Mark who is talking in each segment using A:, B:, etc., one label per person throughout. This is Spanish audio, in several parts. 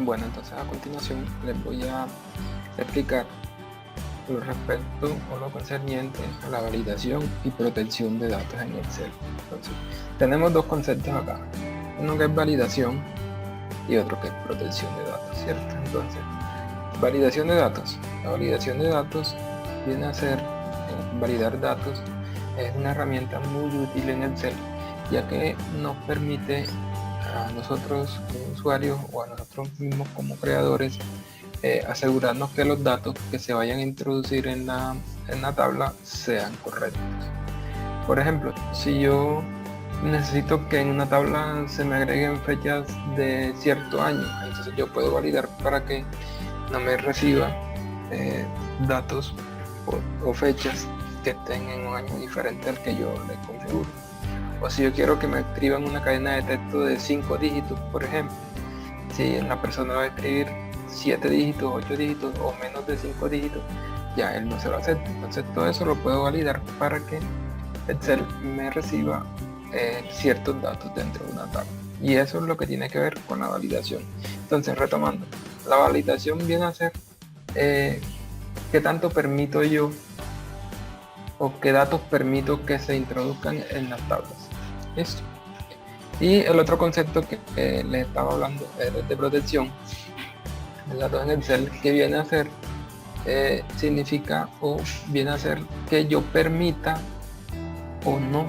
A: Bueno, entonces a continuación les voy a explicar lo respecto o lo concerniente a la validación y protección de datos en Excel. Entonces, tenemos dos conceptos acá, uno que es validación y otro que es protección de datos, ¿cierto? Entonces, validación de datos. La validación de datos viene a ser, validar datos es una herramienta muy útil en Excel, ya que nos permite a nosotros como usuarios o a nosotros mismos como creadores asegurarnos que los datos que se vayan a introducir en la tabla sean correctos. Por ejemplo, si yo necesito que en una tabla se me agreguen fechas de cierto año, entonces yo puedo validar para que no me reciba datos o fechas que estén en un año diferente al que yo le configuro. O si yo quiero que me escriban una cadena de texto de 5 dígitos, por ejemplo, si la persona va a escribir 7 dígitos, 8 dígitos o menos de 5 dígitos, ya él no se lo acepta. Entonces todo eso lo puedo validar para que Excel me reciba ciertos datos dentro de una tabla. Y eso es lo que tiene que ver con la validación. Entonces, retomando, la validación viene a ser qué tanto permito yo o qué datos permito que se introduzcan en las tablas. ¿Listo? Y el otro concepto que les estaba hablando es de protección de datos en Excel, que viene a ser, significa o viene a ser que yo permita o no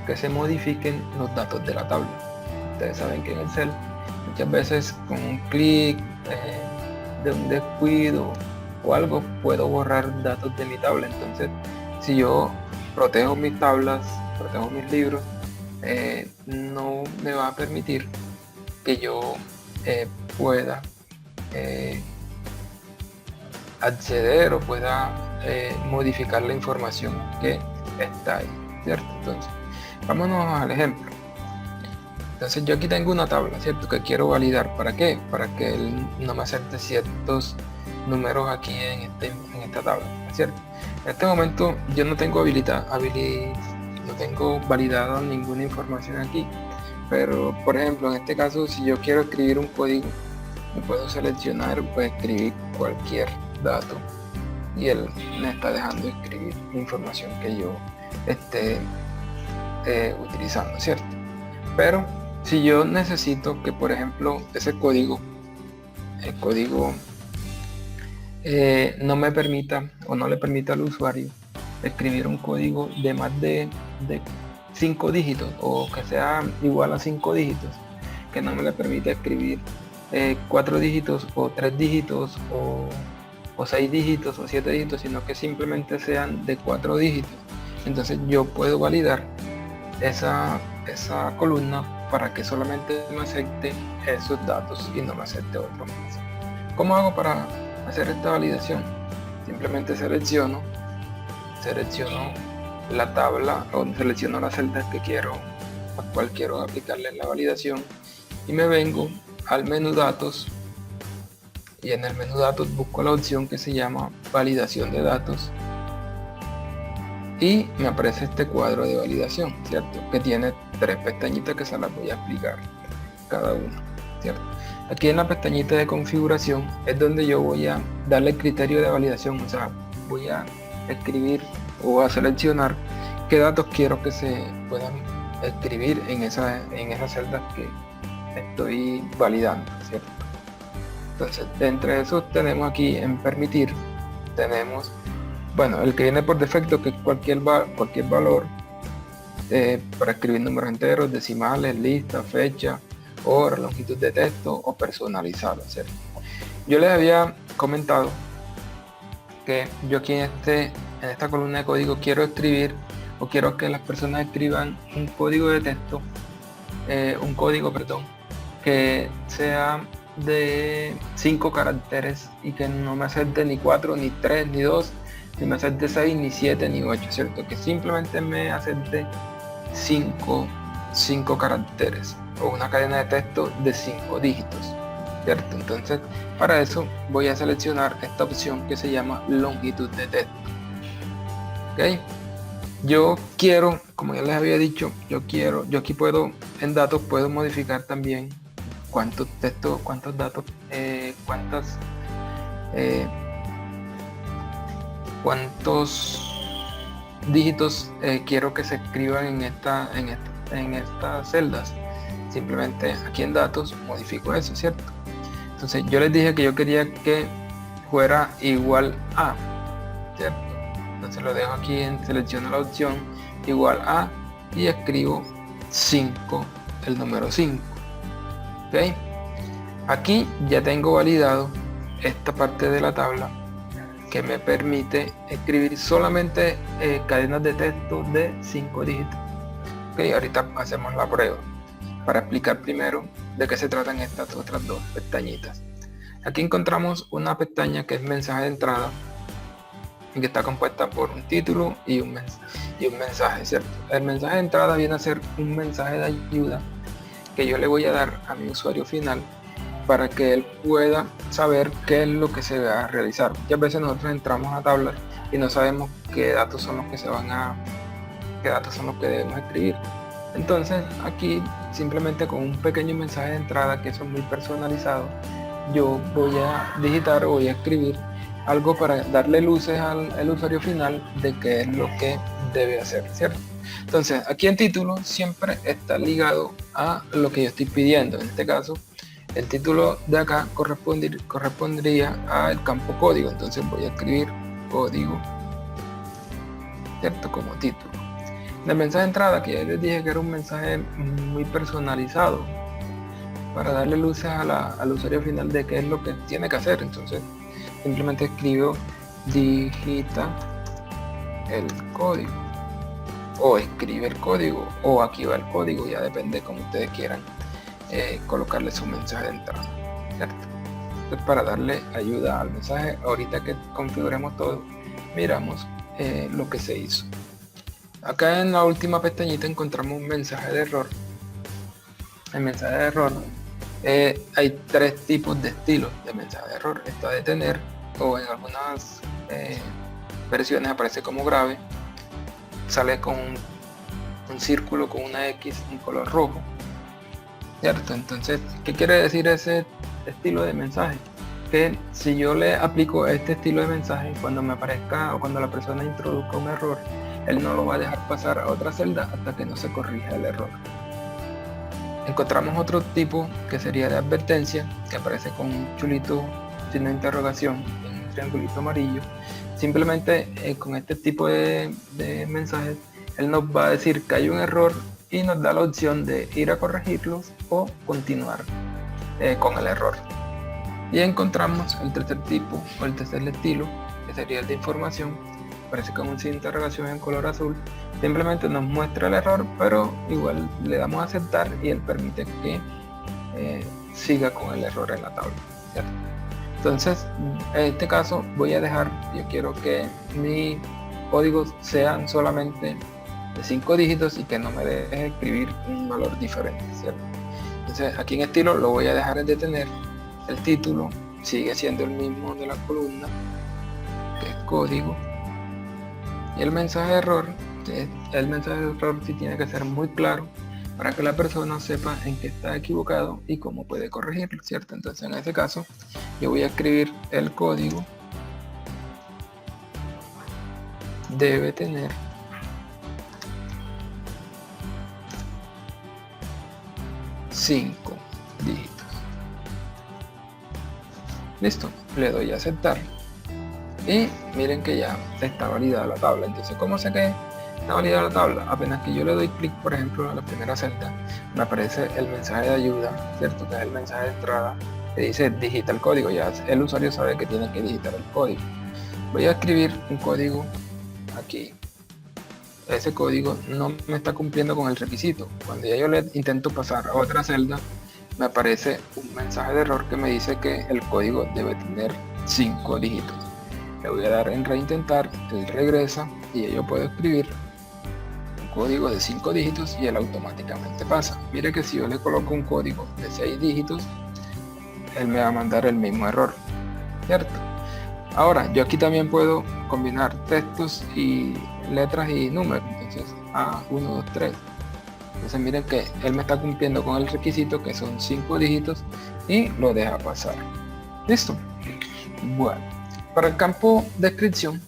A: que se modifiquen los datos de la tabla. Ustedes saben que en Excel muchas veces con un clic de un descuido o algo puedo borrar datos de mi tabla. Entonces, si yo protejo mis tablas, protejo mis libros, no me va a permitir que yo pueda acceder o pueda modificar la información que está ahí, ¿cierto? Entonces, vámonos al ejemplo. Entonces yo aquí tengo una tabla, ¿cierto? Que quiero validar. ¿Para qué? Para que él no me acepte ciertos números aquí en esta tabla, ¿cierto? En este momento yo no tengo no tengo validado ninguna información aquí. Pero, por ejemplo, en este caso, si yo quiero escribir un código, me puedo seleccionar, puedo escribir cualquier dato y él me está dejando escribir la información que yo esté utilizando, ¿cierto? Pero si yo necesito que, por ejemplo, el código no me permita o no le permita al usuario escribir un código de más de 5 dígitos o que sea igual a 5 dígitos, que no me le permita escribir 4 dígitos o 3 dígitos o 6 dígitos o 7 dígitos, sino que simplemente sean de 4 dígitos. Entonces yo puedo validar esa columna para que solamente me acepte esos datos y no me acepte otros más. ¿Cómo hago para hacer esta validación? Simplemente selecciono la tabla o selecciono las celdas que quiero, a cual quiero aplicarle la validación, y me vengo al menú datos, y en el menú datos busco la opción que se llama validación de datos y me aparece este cuadro de validación, ¿cierto? Que tiene 3 pestañitas que se las voy a explicar cada una, ¿cierto? Aquí en la pestañita de configuración es donde yo voy a darle el criterio de validación, o sea, voy a escribir o a seleccionar qué datos quiero que se puedan escribir en esas celdas que estoy validando, ¿cierto? Entonces, entre esos tenemos aquí en permitir, tenemos, bueno, el que viene por defecto, que es cualquier valor para escribir números enteros, decimales, listas, fecha, hora, longitud de texto o personalizado, ¿cierto? Yo les había comentado que yo aquí en esta columna de código quiero escribir o quiero que las personas escriban un código de texto, que sea de 5 caracteres y que no me acepte ni 4, ni 3, ni 2, ni me acepte 6, ni 7, ni 8, ¿cierto? Que simplemente me acepte 5 caracteres o una cadena de texto de 5 dígitos, ¿cierto? Entonces, para eso voy a seleccionar esta opción que se llama longitud de texto. ¿Ok? Yo quiero, como ya les había dicho, yo aquí puedo, en datos puedo modificar también cuántos textos, cuántos datos, cuántos dígitos quiero que se escriban en estas celdas. Simplemente aquí en datos modifico eso, ¿cierto? Entonces yo les dije que yo quería que fuera igual a, ¿cierto? Entonces lo dejo aquí, selecciono la opción igual a y escribo 5, el número 5. ¿Ok? Aquí ya tengo validado esta parte de la tabla que me permite escribir solamente cadenas de texto de 5 dígitos. ¿Ok? Ahorita hacemos la prueba para explicar primero de qué se tratan estas otras dos pestañitas. Aquí encontramos una pestaña que es mensaje de entrada y que está compuesta por un título y un mensaje, ¿cierto? El mensaje de entrada viene a ser un mensaje de ayuda que yo le voy a dar a mi usuario final para que él pueda saber qué es lo que se va a realizar. Muchas veces nosotros entramos a tablas y no sabemos qué datos son los que debemos escribir. Entonces aquí simplemente con un pequeño mensaje de entrada que son muy personalizados, yo voy a digitar o voy a escribir algo para darle luces al usuario final de qué es lo que debe hacer, ¿cierto? Entonces aquí en título siempre está ligado a lo que yo estoy pidiendo. En este caso el título de acá correspondería al campo código, entonces voy a escribir código, ¿cierto? Como título. El mensaje de entrada, que ya les dije que era un mensaje muy personalizado para darle luces al usuario final de qué es lo que tiene que hacer. Entonces simplemente escribo digita el código o escribe el código o aquí va el código, ya depende como ustedes quieran colocarle su mensaje de entrada, ¿cierto? Entonces, para darle ayuda al mensaje, ahorita que configuremos todo, miramos lo que se hizo. Acá en la última pestañita encontramos un mensaje de error. El mensaje de error, hay 3 tipos de estilos de mensaje de error. Está detener, o en algunas versiones aparece como grave, sale con un círculo con una X en color rojo, ¿cierto? Entonces, ¿qué quiere decir ese estilo de mensaje? Que si yo le aplico este estilo de mensaje, cuando me aparezca o cuando la persona introduzca un error, él no lo va a dejar pasar a otra celda hasta que no se corrija el error. Encontramos otro tipo que sería de advertencia, que aparece con un chulito signo de interrogación en un triangulito amarillo. Simplemente con este tipo de mensajes, él nos va a decir que hay un error y nos da la opción de ir a corregirlos o continuar con el error. Y encontramos el tercer tipo o el tercer estilo, que sería el de información. Aparece con un signo de interrogación en color azul. Simplemente nos muestra el error, pero igual le damos a aceptar y él permite que siga con el error en la tabla, ¿cierto? Entonces, en este caso voy a dejar, yo quiero que mis códigos sean solamente de 5 dígitos y que no me deje escribir un valor diferente, ¿cierto? Entonces aquí en estilo lo voy a dejar en detener. El título sigue siendo el mismo de la columna, que es código. Y el mensaje de error sí tiene que ser muy claro para que la persona sepa en qué está equivocado y cómo puede corregirlo, ¿cierto? Entonces en este caso yo voy a escribir el código debe tener 5 dígitos. Listo, le doy a aceptar y miren que ya está validada la tabla. Entonces, ¿cómo sé que está validada la tabla? Apenas que yo le doy clic, por ejemplo, a la primera celda, me aparece el mensaje de ayuda, ¿cierto? Que es el mensaje de entrada que dice digita el código. Ya el usuario sabe que tiene que digitar el código. Voy a escribir un código aquí. Ese código no me está cumpliendo con el requisito. Cuando ya yo le intento pasar a otra celda, me aparece un mensaje de error que me dice que el código debe tener 5 dígitos. Le voy a dar en reintentar, él regresa y yo puedo escribir un código de 5 dígitos y él automáticamente pasa. Mire que si yo le coloco un código de 6 dígitos, él me va a mandar el mismo error, ¿cierto? Ahora, yo aquí también puedo combinar textos y letras y números. Entonces, A1, 2, 3. Entonces miren que él me está cumpliendo con el requisito, que son 5 dígitos, y lo deja pasar. ¿Listo? Bueno, para el campo descripción,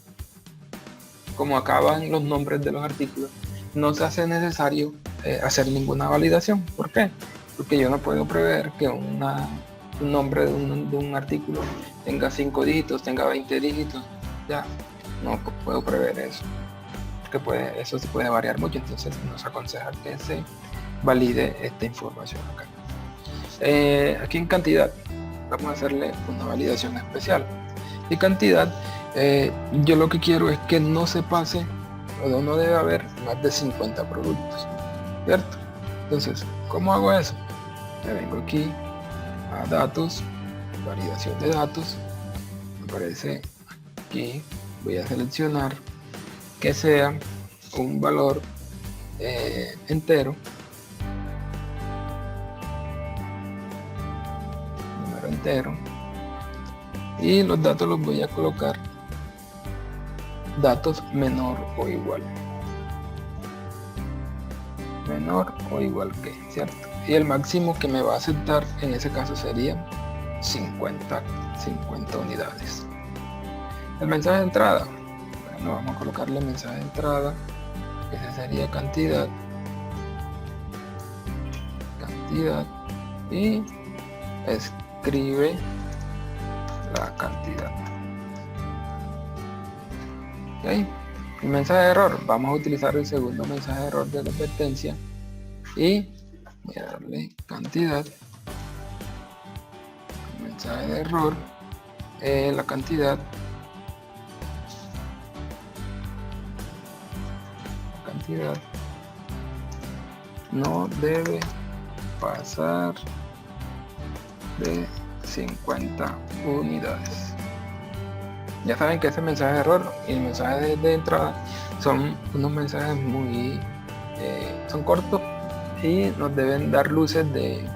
A: como acaban los nombres de los artículos, no se hace necesario hacer ninguna validación. ¿Por qué? Porque yo no puedo prever que un nombre de un artículo tenga 5 dígitos, tenga 20 dígitos. Ya no puedo prever eso, porque eso se puede variar mucho. Entonces nos aconseja que se valide esta información acá. Aquí en cantidad vamos a hacerle una validación especial. Y cantidad, yo lo que quiero es que no se pase, o no debe haber más de 50 productos, ¿cierto? Entonces, ¿cómo hago eso? Me vengo aquí a datos, validación de datos, me aparece aquí, voy a seleccionar que sea un valor entero, número entero, y los datos los voy a colocar datos menor o igual que, ¿cierto? Y el máximo que me va a aceptar en ese caso sería 50 unidades. El mensaje de entrada, bueno, vamos a colocarle mensaje de entrada, que ese sería cantidad, y escribe la cantidad. ¿Okay? El mensaje de error, vamos a utilizar el segundo mensaje de error de la advertencia, y voy a darle cantidad, mensaje de error, la cantidad no debe pasar de 50 unidades. Ya saben que ese mensaje de error y el mensaje de entrada son unos mensajes son cortos y nos deben dar luces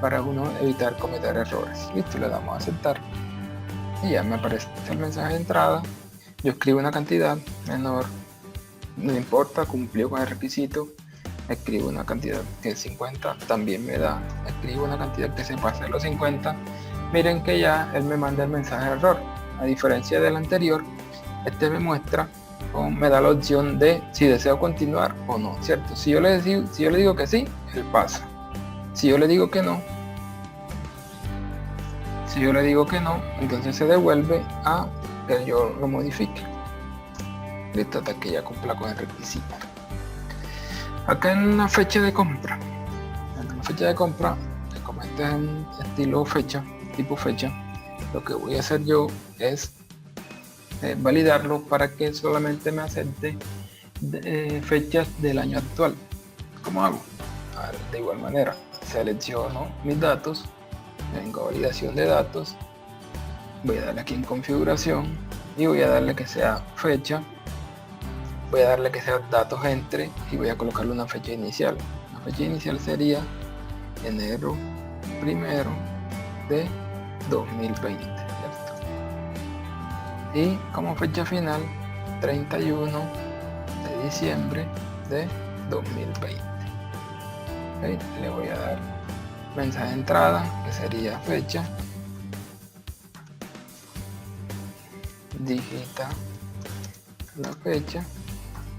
A: para uno evitar cometer errores. Listo, le damos a aceptar y ya me aparece el mensaje de entrada. Yo escribo una cantidad menor, no importa, cumplió con el requisito. Escribo una cantidad que es 50, también me da. Escribo una cantidad que se pase los 50. Miren que ya él me manda el mensaje de error. A diferencia del anterior, este me muestra o me da la opción de si deseo continuar o no, ¿cierto? Si yo le digo que sí, él pasa. Si yo le digo que no, entonces se devuelve a que yo lo modifique. Listo, hasta que ya cumpla con el requisito. Acá en la fecha de compra, como este es un estilo fecha, tipo fecha, lo que voy a hacer yo es validarlo para que solamente me acepte fechas del año actual. ¿Cómo hago? De igual manera, selecciono mis datos, vengo a validación de datos, voy a darle aquí en configuración y voy a darle que sea fecha, voy a darle que sea datos entre y voy a colocarle una fecha inicial. La fecha inicial sería enero 1 de 2020, ¿cierto? Y como fecha final 31 de diciembre de 2020. ¿Okay? Le voy a dar mensaje de entrada, que sería fecha, digita la fecha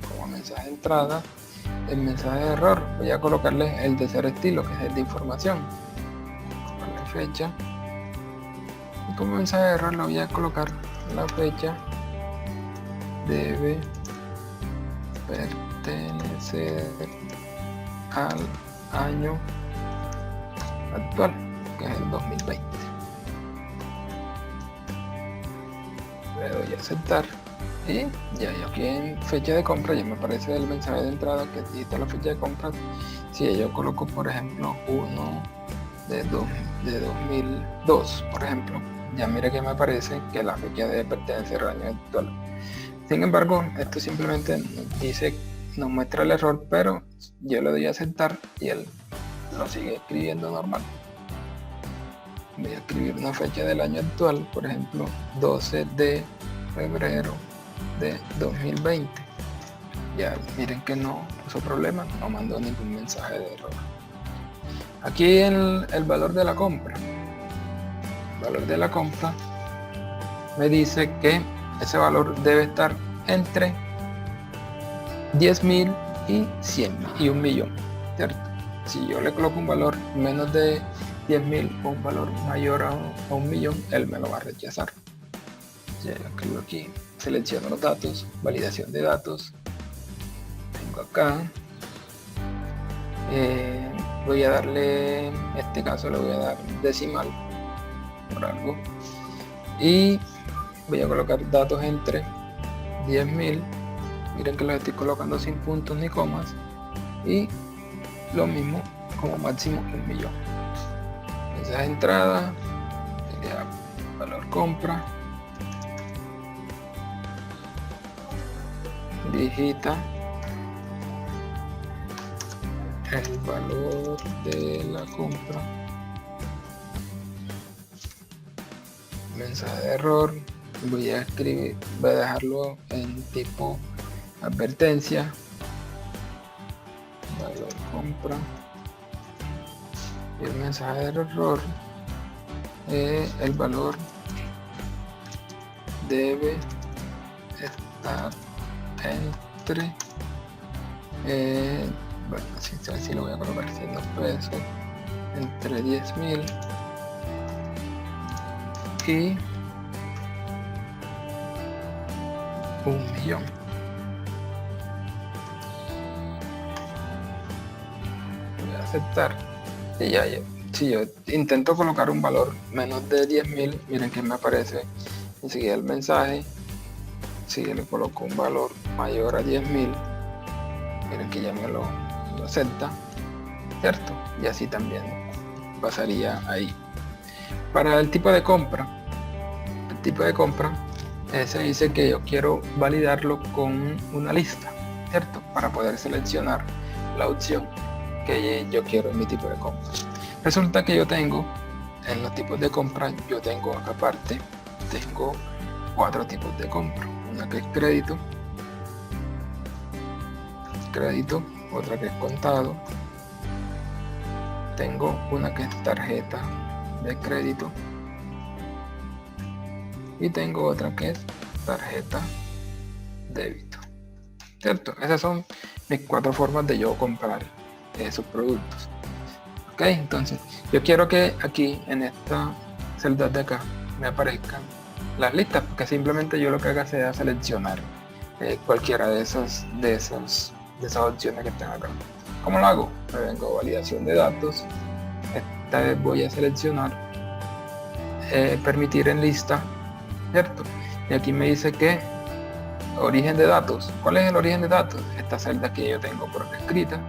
A: como mensaje de entrada. El mensaje de error voy a colocarle el de cero estilo, que es el de información, la fecha, y como mensaje de error le voy a colocar la fecha debe pertenecer al año actual, que es el 2020. Le doy a aceptar y ya aquí en fecha de compra ya me aparece el mensaje de entrada que digita la fecha de compra. Si yo coloco por ejemplo 1 de 2002, por ejemplo, ya mira que me aparece que la fecha debe pertenecer al año actual. Sin embargo, esto simplemente nos muestra el error, pero yo le doy a aceptar y él lo sigue escribiendo normal. Voy a escribir una fecha del año actual, por ejemplo 12 de febrero de 2020. Ya miren que no puso problema, no mandó ningún mensaje de error. Aquí el valor de la compra. El valor de la compra me dice que ese valor debe estar entre 10.000 y 100.000 y 1.000.000, ¿cierto? Si yo le coloco un valor menos de 10.000 o un valor mayor a 1.000.000, él me lo va a rechazar. Ya yo aquí selecciono los datos, validación de datos, vengo acá, voy a darle, en este caso le voy a dar decimal por algo, y voy a colocar datos entre 10.000, miren que los estoy colocando sin puntos ni comas, y lo mismo como máximo 1.000.000. Esa es entrada, sería valor compra, digita el valor de la compra, mensaje de error, voy a dejarlo en tipo advertencia, valor compra, y el mensaje de error, el valor debe estar entre bueno, así lo voy a colocar, 100 pesos, entre 10.000 y 1.000.000. Voy a aceptar. Y ya, si yo intento colocar un valor menos de 10.000, miren que me aparece enseguida el mensaje. Si yo le coloco un valor mayor a 10.000, miren que ya me lo acepta, ¿cierto? Y así también pasaría ahí. Para el tipo de compra, se dice que yo quiero validarlo con una lista, ¿cierto? Para poder seleccionar la opción que yo quiero en mi tipo de compra. Resulta que yo tengo, en los tipos de compra, yo tengo acá aparte, tengo 4 tipos de compra. Una que es crédito, otra que es contado, tengo una que es tarjeta de crédito y tengo otra que es tarjeta débito, ¿cierto? Esas son mis 4 formas de yo comprar esos productos. Ok, entonces yo quiero que aquí en esta celda de acá me aparezcan las listas, porque simplemente yo lo que haga sea seleccionar cualquiera de esas opciones que están acá. ¿Cómo lo hago? Me vengo a validación de datos, esta vez voy a seleccionar permitir en lista, ¿cierto? Y aquí me dice que origen de datos. ¿Cuál es el origen de datos? Esta celda que yo tengo por acá escrita.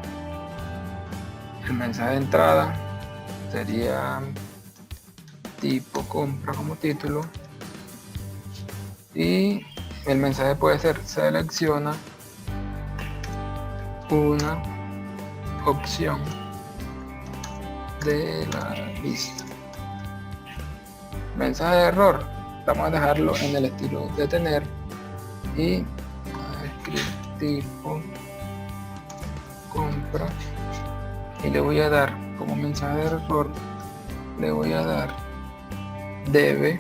A: El mensaje de entrada sería tipo compra como título, y el mensaje puede ser selecciona una opción de la lista. Mensaje de error, vamos a dejarlo en el estilo de tener y escribir tipo compra, y le voy a dar como mensaje de error, le voy a dar debe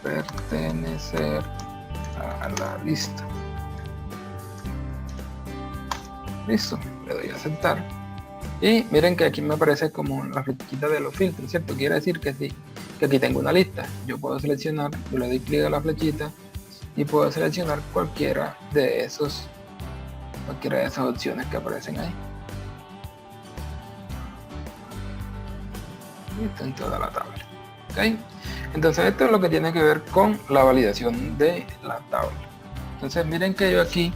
A: pertenecer a la lista. Listo, le doy a aceptar y miren que aquí me aparece como la flechita de los filtros, ¿cierto? Quiere decir que sí, que aquí tengo una lista. Yo puedo seleccionar, yo le doy clic a la flechita y puedo seleccionar cualquiera de esas opciones que aparecen ahí. Listo, en toda la tabla. ¿Okay? Entonces esto es lo que tiene que ver con la validación de la tabla. Entonces miren que yo aquí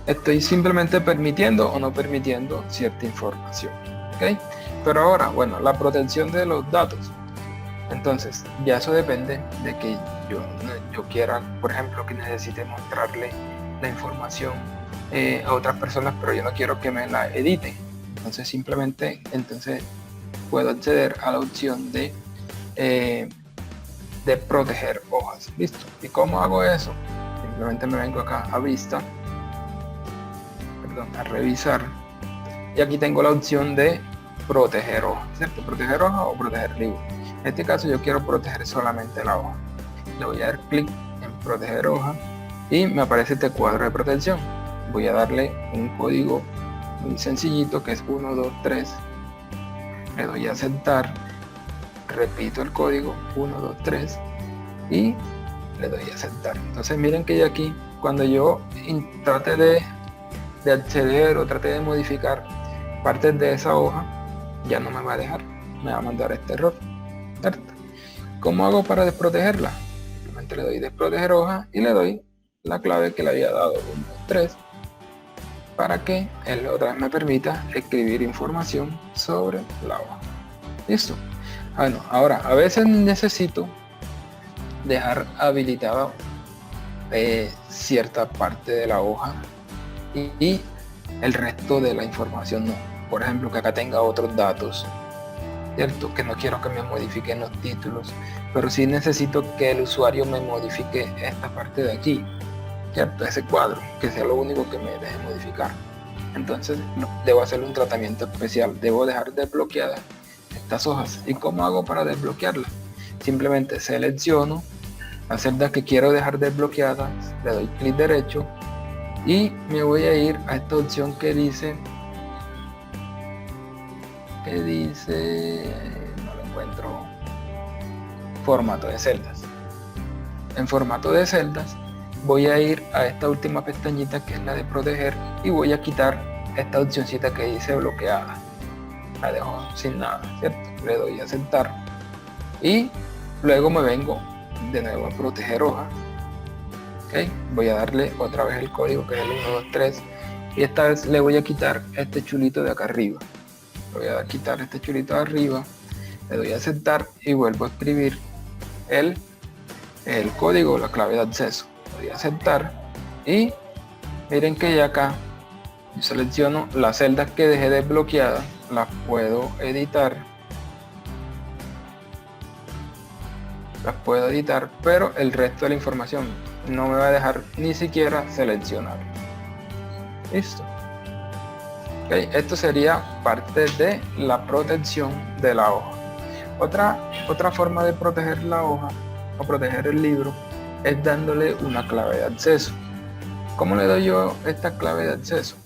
A: estoy simplemente permitiendo o no permitiendo cierta información. ¿Okay? Pero ahora, bueno, la protección de los datos. Entonces ya eso depende de que yo quiera, por ejemplo, que necesite mostrarle la información a otras personas, pero yo no quiero que me la editen. Entonces simplemente puedo acceder a la opción de proteger hojas. Listo. ¿Y cómo hago eso? Simplemente me vengo acá a vista a revisar. Y aquí tengo la opción de proteger hoja, ¿cierto? Proteger hoja o proteger libro. En este caso yo quiero proteger solamente la hoja. Le voy a dar clic en proteger hoja y me aparece este cuadro de protección. Voy a darle un código muy sencillito que es 1, 2, 3. Le doy a aceptar, repito el código 1, 2, 3 y le doy a aceptar. Entonces miren que ya aquí, cuando yo trate de acceder o trate de modificar partes de esa hoja, ya no me va a dejar, me va a mandar este error, ¿cierto? ¿Cómo hago para desprotegerla? Simplemente le doy desproteger hoja y le doy la clave que le había dado 1, 2, 3 para que él otra vez me permita escribir información sobre la hoja. Listo. Bueno, ahora a veces necesito dejar habilitado cierta parte de la hoja y el resto de la información no. Por ejemplo, que acá tenga otros datos, ¿cierto? Que no quiero que me modifiquen los títulos, pero sí necesito que el usuario me modifique esta parte de aquí, ¿cierto? Ese cuadro, que sea lo único que me deje modificar. Entonces debo hacerle un tratamiento especial, debo dejar desbloqueadas estas hojas. ¿Y cómo hago para desbloquearlas? Simplemente selecciono las celdas que quiero dejar desbloqueadas, le doy clic derecho y me voy a ir a esta opción que dice, no lo encuentro, formato de celdas. En formato de celdas voy a ir a esta última pestañita que es la de proteger y voy a quitar esta opcióncita que dice bloqueada, la dejo sin nada, ¿cierto? Le doy a aceptar y luego me vengo de nuevo a proteger hoja. Okay. Voy a darle otra vez el código que es el 1, 2, 3 y esta vez le voy a quitar este chulito de acá arriba. Voy a quitar este chulito de arriba, le doy a aceptar y vuelvo a escribir el código, la clave de acceso. Le doy a aceptar y miren que ya acá yo selecciono las celdas que dejé desbloqueadas, las puedo editar, pero el resto de la información no me va a dejar ni siquiera seleccionar. Listo. Okay, esto sería parte de la protección de la hoja. Otra forma de proteger la hoja o proteger el libro es dándole una clave de acceso. ¿Cómo le doy yo esta clave de acceso?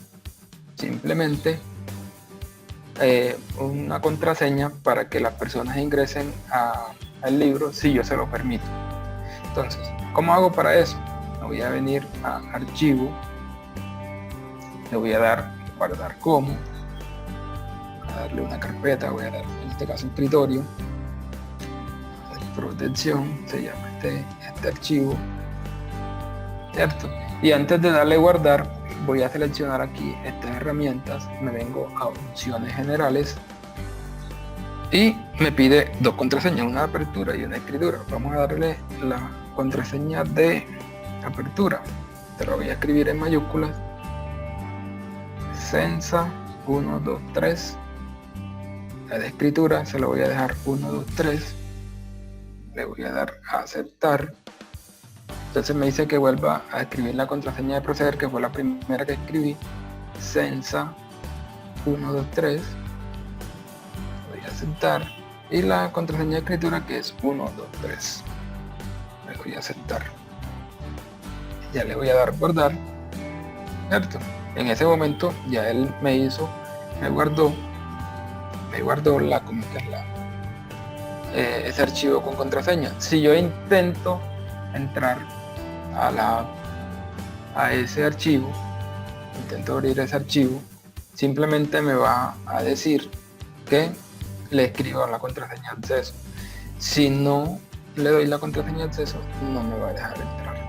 A: Simplemente una contraseña para que las personas ingresen al libro si yo se lo permito. Entonces, ¿cómo hago para eso? Me voy a venir a archivo, le voy a dar guardar como, voy a darle una carpeta, voy a dar en este caso escritorio, protección, se llama este archivo, ¿cierto? Y antes de darle guardar, voy a seleccionar aquí estas herramientas, me vengo a opciones generales y me pide dos contraseñas, una de apertura y una de escritura. Vamos a darle la contraseña de apertura, te lo voy a escribir en mayúsculas, Sensa 1, 2, 3. La de escritura se lo voy a dejar 1, 2, 3. Le voy a dar a aceptar. Entonces me dice que vuelva a escribir la contraseña de proceder, que fue la primera que escribí. Sensa 1, 2, 3. Voy a aceptar. Y la contraseña de escritura que es 1, 2, 3. Le voy a aceptar. Ya le voy a dar guardar. ¿Cierto? En ese momento ya él me guardó ese archivo con contraseña. Si yo intento entrar a ese archivo, intento abrir ese archivo, simplemente me va a decir que le escriba la contraseña de acceso. Si no le doy la contraseña de acceso, no me va a dejar entrar.